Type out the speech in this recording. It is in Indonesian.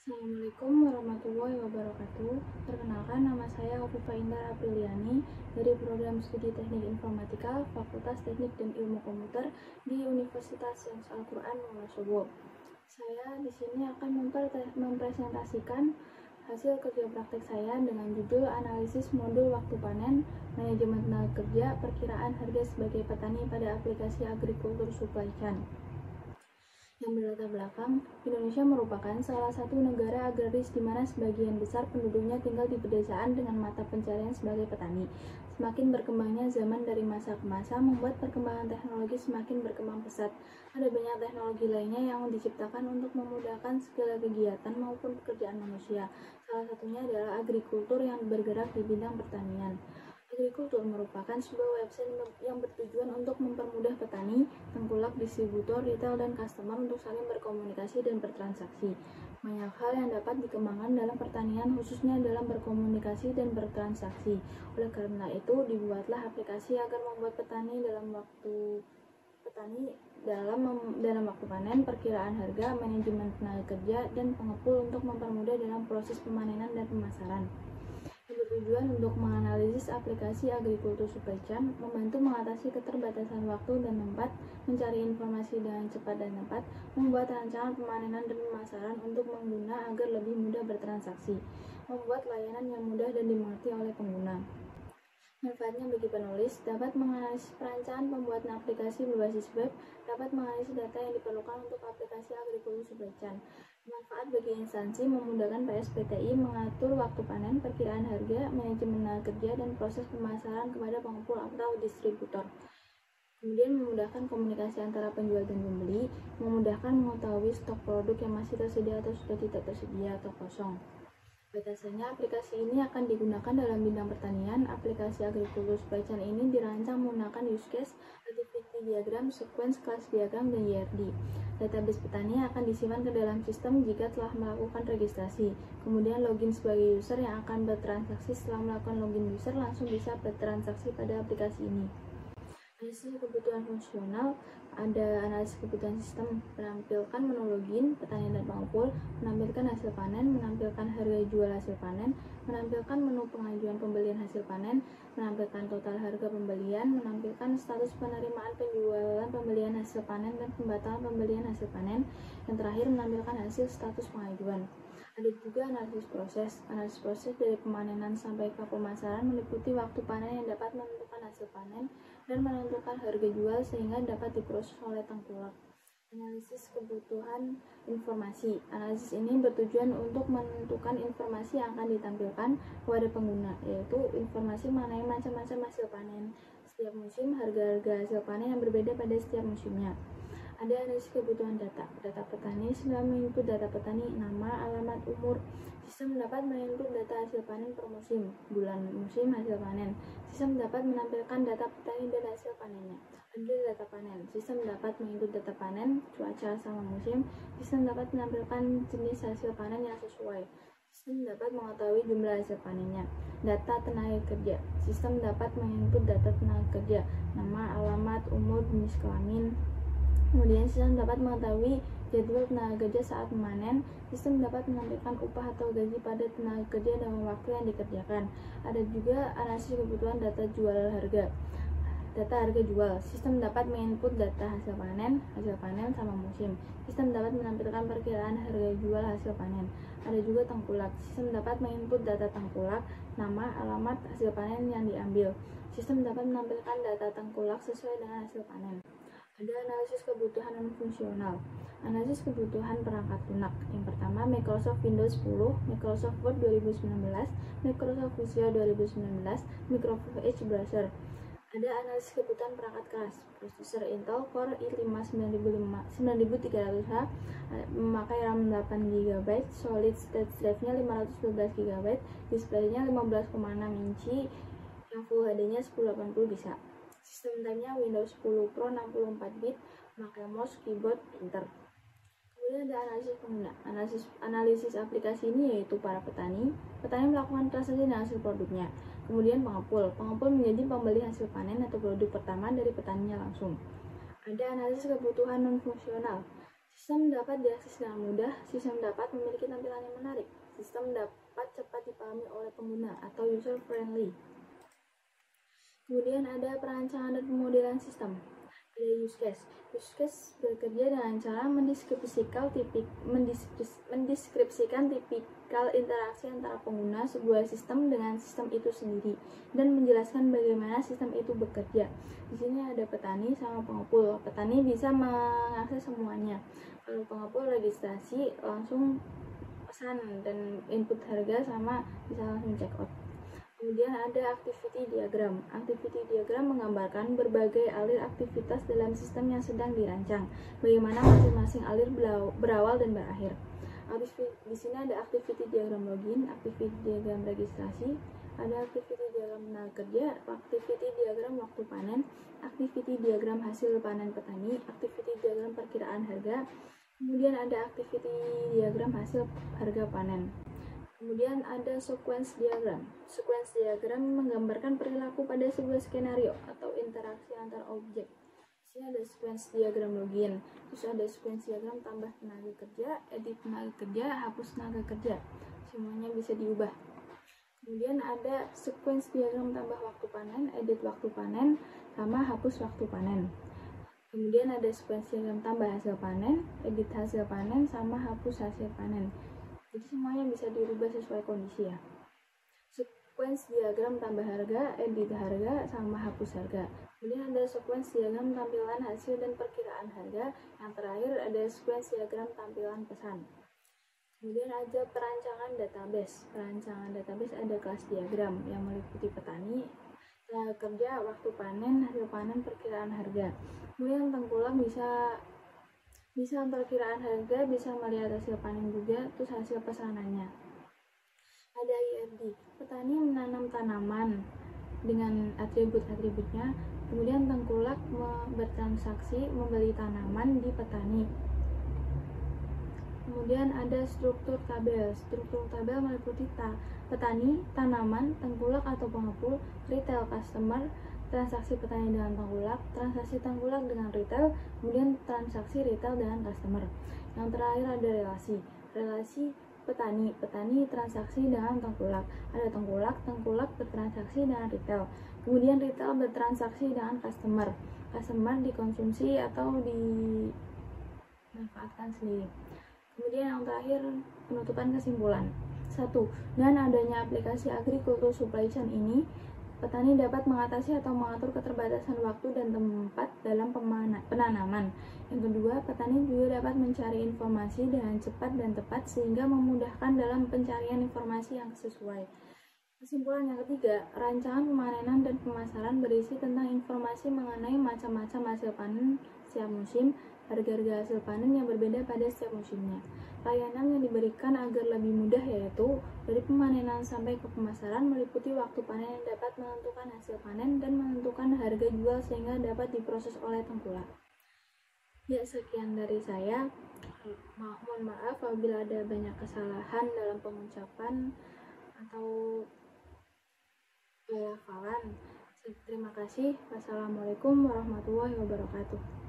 Assalamualaikum warahmatullahi wabarakatuh. Perkenalkan, nama saya Aufifa Indar Apriliani dari Program Studi Teknik Informatika Fakultas Teknik dan Ilmu Komputer di Universitas Syams Al-Quran Wonosobo. Saya di sini akan mempresentasikan hasil kerja praktek saya dengan judul Analisis Modul Waktu Panen, Manajemen Tenaga Kerja, Perkiraan Harga sebagai Petani pada Aplikasi Agrikultur Supply Chain. Yang berlatar belakang, Indonesia merupakan salah satu negara agraris di mana sebagian besar penduduknya tinggal di pedesaan dengan mata pencarian sebagai petani. Semakin berkembangnya zaman dari masa ke masa membuat perkembangan teknologi semakin berkembang pesat. Ada banyak teknologi lainnya yang diciptakan untuk memudahkan segala kegiatan maupun pekerjaan manusia. Salah satunya adalah agrikultur yang bergerak di bidang pertanian. Agrikultur merupakan sebuah website yang bertujuan untuk mempermudah petani, tengkulak, distributor, retail, dan customer untuk saling berkomunikasi dan bertransaksi. Banyak hal yang dapat dikembangkan dalam pertanian, khususnya dalam berkomunikasi dan bertransaksi. Oleh karena itu, dibuatlah aplikasi agar membuat petani dalam waktu panen, perkiraan harga, manajemen tenaga kerja, dan pengepul untuk mempermudah dalam proses pemanenan dan pemasaran. Bertujuan untuk menganalisis aplikasi agrikultur supply chain, membantu mengatasi keterbatasan waktu dan tempat, mencari informasi dengan cepat dan tepat, membuat rancangan pemanenan dan pemasaran untuk pengguna agar lebih mudah bertransaksi, membuat layanan yang mudah dan dimengerti oleh pengguna. Manfaatnya bagi penulis, dapat menganalisis perancangan pembuatan aplikasi berbasis web, dapat menganalisis data yang diperlukan untuk aplikasi agrikultur supply chain. Manfaat bagi instansi, memudahkan PSPTI mengatur waktu panen, perkiraan harga, manajemen tenaga kerja, dan proses pemasaran kepada pengepul atau distributor. Kemudian memudahkan komunikasi antara penjual dan pembeli, memudahkan mengetahui stok produk yang masih tersedia atau sudah tidak tersedia atau kosong. Batasannya, aplikasi ini akan digunakan dalam bidang pertanian. Aplikasi agrikultur supply chain ini dirancang menggunakan use case, activity diagram, sequence, class diagram, dan YRD. Database petani akan disimpan ke dalam sistem jika telah melakukan registrasi. Kemudian login sebagai user yang akan bertransaksi. Setelah melakukan login user, langsung bisa bertransaksi pada aplikasi ini. Analisis kebutuhan fungsional, ada analisis kebutuhan sistem, menampilkan menu login, petani dan pengepul, menampilkan hasil panen, menampilkan harga jual hasil panen, menampilkan menu pengajuan pembelian hasil panen, menampilkan total harga pembelian, menampilkan status penerimaan penjualan pembelian hasil panen dan pembatalan pembelian hasil panen, yang terakhir menampilkan hasil status pengajuan. Ada juga analisis proses dari pemanenan sampai ke pemasaran meliputi waktu panen yang dapat menentukan hasil panen dan menentukan harga jual sehingga dapat diproses oleh tengkulak. Analisis kebutuhan informasi. Analisis ini bertujuan untuk menentukan informasi yang akan ditampilkan kepada pengguna, yaitu informasi mengenai macam-macam hasil panen setiap musim, harga-harga hasil panen yang berbeda pada setiap musimnya. Ada analisis kebutuhan data petani. Setelah menginput data petani, nama, alamat, umur, sistem dapat menginput data hasil panen per musim, bulan, musim, hasil panen. Sistem dapat menampilkan data petani dan hasil panennya. Ada data panen. Sistem dapat menginput data panen, cuaca sama musim. Sistem dapat menampilkan jenis hasil panen yang sesuai. Sistem dapat mengetahui jumlah hasil panennya. Data tenaga kerja. Sistem dapat menginput data tenaga kerja, nama, alamat, umur, jenis kelamin. Kemudian sistem dapat mengetahui jadwal tenaga kerja saat memanen. Sistem dapat menampilkan upah atau gaji pada tenaga kerja dalam waktu yang dikerjakan. Ada juga analisis kebutuhan data jual harga. Data harga jual. Sistem dapat menginput data hasil panen sama musim. Sistem dapat menampilkan perkiraan harga jual hasil panen. Ada juga tengkulak. Sistem dapat menginput data tengkulak, nama, alamat, hasil panen yang diambil. Sistem dapat menampilkan data tengkulak sesuai dengan hasil panen. Ada analisis kebutuhan non-fungsional. Analisis kebutuhan perangkat lunak. Yang pertama, Microsoft Windows 10, Microsoft Word 2019, Microsoft Visual 2019, Microsoft Edge Browser. Ada analisis kebutuhan perangkat keras. Prosesor Intel Core i5 9300H, memakai RAM 8GB, solid state drive-nya 512 GB, display-nya 15,6 inci, yang Full HD-nya 1080 bisa. Sistem time-nya Windows 10 Pro 64 bit, memakai mouse, keyboard, printer. Kemudian ada analisis pengguna. Analisis aplikasi ini yaitu para petani. Petani melakukan transaksi dengan hasil produknya. Kemudian pengepul menjadi pembeli hasil panen atau produk pertama dari petaninya langsung. Ada analisis kebutuhan non-fungsional. Sistem dapat diakses dengan mudah, sistem dapat memiliki tampilan yang menarik, sistem dapat cepat dipahami oleh pengguna atau user friendly. Kemudian ada perancangan dan pemodelan sistem. Ada use case. Use case bekerja dengan cara mendeskripsikan tipikal interaksi antara pengguna sebuah sistem dengan sistem itu sendiri dan menjelaskan bagaimana sistem itu bekerja. Di sini ada petani sama pengepul. Petani bisa mengakses semuanya. Kalau pengepul registrasi langsung pesan dan input harga sama bisa langsung check out. Kemudian ada activity diagram. Activity diagram menggambarkan berbagai alir aktivitas dalam sistem yang sedang dirancang. Bagaimana masing-masing alir berawal dan berakhir. Di sini ada activity diagram login, activity diagram registrasi, ada activity diagram tenaga kerja, activity diagram waktu panen, activity diagram hasil panen petani, activity diagram perkiraan harga, kemudian ada activity diagram hasil harga panen. Kemudian ada sequence diagram. Sequence diagram menggambarkan perilaku pada sebuah skenario atau interaksi antar objek. Di sini ada sequence diagram login, terus ada sequence diagram tambah tenaga kerja, edit tenaga kerja, hapus tenaga kerja. Semuanya bisa diubah. Kemudian ada sequence diagram tambah waktu panen, edit waktu panen, sama hapus waktu panen. Kemudian ada sequence diagram tambah hasil panen, edit hasil panen, sama hapus hasil panen. Jadi semuanya bisa dirubah sesuai kondisi ya. Sequence diagram tambah harga, edit harga, sama hapus harga. Kemudian ada sequence diagram tampilan hasil dan perkiraan harga. Yang terakhir ada sequence diagram tampilan pesan. Kemudian ada perancangan database. Perancangan database ada kelas diagram yang meliputi petani, tenaga kerja, waktu panen, hasil panen, perkiraan harga. Kemudian tengkulak bisa perkiraan harga, bisa melihat hasil panen juga, terus hasil pesanannya. Ada IRD, petani menanam tanaman dengan atribut-atributnya, kemudian tengkulak bertransaksi membeli tanaman di petani. Kemudian ada struktur tabel. Struktur tabel meliputi petani, tanaman, tengkulak atau pengepul, retail customer, transaksi petani dengan tengkulak, transaksi tengkulak dengan retail, kemudian transaksi retail dengan customer. Yang terakhir ada relasi petani transaksi dengan tengkulak. Ada tengkulak bertransaksi dengan retail, kemudian retail bertransaksi dengan customer dikonsumsi atau dimanfaatkan sendiri. Kemudian yang terakhir, penutupan kesimpulan. 1. Dengan adanya aplikasi agrikultur supply chain ini, petani dapat mengatasi atau mengatur keterbatasan waktu dan tempat dalam penanaman. Yang kedua, petani juga dapat mencari informasi dengan cepat dan tepat sehingga memudahkan dalam pencarian informasi yang sesuai. Kesimpulan yang ketiga, rancangan pemanenan dan pemasaran berisi tentang informasi mengenai macam-macam hasil panen setiap musim, harga-harga hasil panen yang berbeda pada setiap musimnya. Layanan yang diberikan agar lebih mudah yaitu dari pemanenan sampai ke pemasaran meliputi waktu panen yang dapat menentukan hasil panen dan menentukan harga jual sehingga dapat diproses oleh tengkulak. Ya, sekian dari saya. Mohon maaf apabila ada banyak kesalahan dalam pengucapan atau pelafalan. Terima kasih. Wassalamualaikum warahmatullahi wabarakatuh.